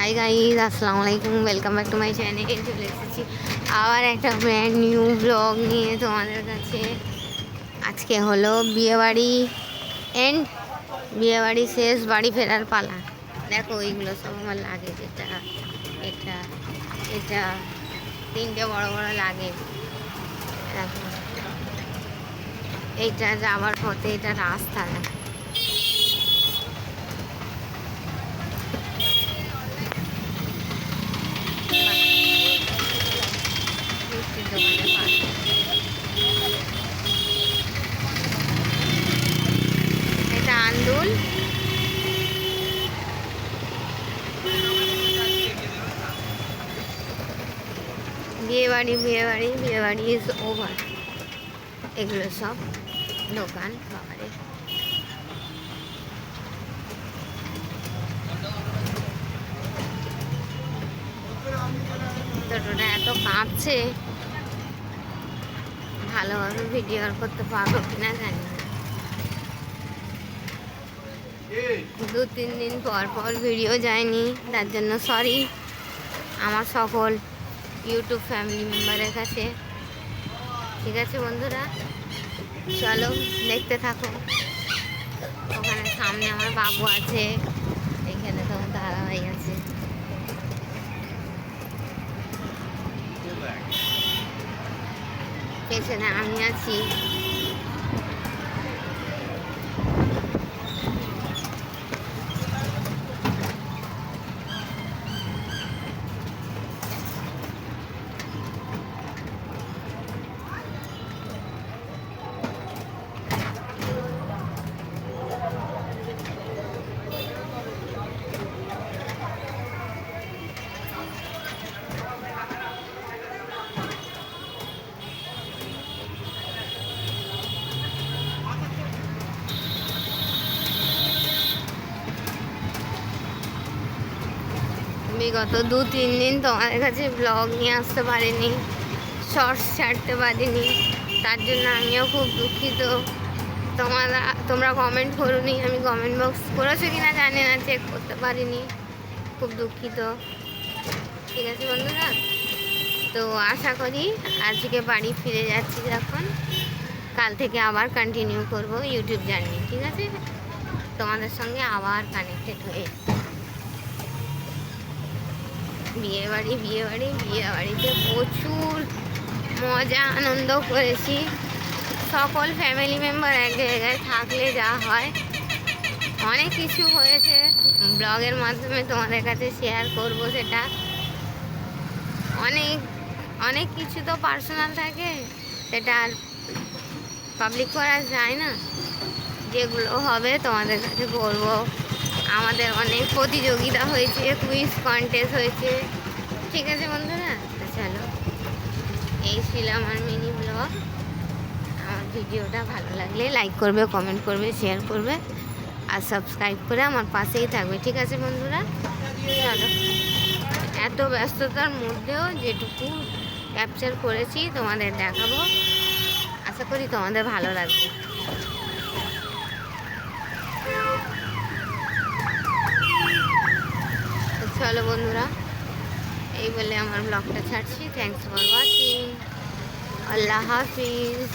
Hi guys, আসসালামু আলাইকুম, welcome back to my channel. চলে এসেছি আবার একটা ব্র্যান্ড নিউ ব্লগ নিয়ে তোমাদের কাছে। আজকে হলো বিয়েবাড়ি এন্ড বিয়েবাড়ি শেষ, বাড়ি ফেরার পালা। দেখো এইগুলো সব আমার লাগে, এটা এটা এটা তিনটে বড় বড় লাগে। দেখো এইটা যাওয়ার পথে, এটা রাস্তা। দেখো মিষ্টির দোকানে পাশে এটা আন্দুল। বিয়েবাড়ি বিয়েবাড়ি বিয়েবাড়ি ইজ ওভার। এগুলো সব দোকান। বাবারে টোটোটা এত কাঁপছে, ভালোভাবে ভিডিও আর করতে পারবো কিনা জানি না। 2-3 দিন পর পর ভিডিও যায়নি, তার জন্য সরি আমার সকল ইউটিউব ফ্যামিলি মেম্বারের কাছে। ঠিক আছে বন্ধুরা, চলো দেখতে থাকো। ওখানে সামনে আমার বাবু আছে, এখানে তোমার দাদাভাই আছে। পেছনে আমি আছি। বিগত 2-3 দিন তোমাদের কাছে ব্লগ নিয়ে আসতে পারিনি, শর্টস ছাড়তে পারিনি, তার জন্য আমিও খুব দুঃখিত। তোমরা কমেন্ট করোনি, আমি কমেন্ট বক্স করেছো কিনা জানি না, চেক করতে পারিনি, খুব দুঃখিত। ঠিক আছে বন্ধুরা, তো আশা করি আজকে বাড়ি ফিরে যাচ্ছি যখন, কাল থেকে আবার কন্টিনিউ করব ইউটিউব জার্নি। ঠিক আছে, তোমাদের সঙ্গে আবার কানেক্টেড হয়ে। বিয়েবাড়ি বিয়েবাড়ি বিয়েবাড়িতে প্রচুর মজা আনন্দ করেছি। সকল ফ্যামিলি মেম্বার এক জায়গায় থাকলে যা হয়, অনেক কিছু হয়েছে, ব্লগের মাধ্যমে তোমাদের কাছে শেয়ার করব। সেটা অনেক অনেক কিছু তো পার্সোনাল থাকে, সেটা আর পাবলিক করা যায় না। যেগুলো হবে তোমাদের কাছে বলবো। আমাদের অনেক প্রতিযোগিতা হয়েছে, কুইজ কন্টেস্ট হয়েছে। ঠিক আছে বন্ধুরা, চলো এই ছিল আমার মিনি ব্লগ। আমার ভিডিওটা ভালো লাগলে লাইক করবে, কমেন্ট করবে, শেয়ার করবে আর সাবস্ক্রাইব করে আমার পাশেই থাকবে। ঠিক আছে বন্ধুরা, চলো এত ব্যস্ততার মধ্যেও যেটুকু ক্যাপচার করেছি তোমাদের দেখাবো, আশা করি তোমাদের ভালো লাগবে। চলো বন্ধুরা, এই বলে আমার ব্লগটা ছাড়ছি। Thanks for watching. Allah Hafiz.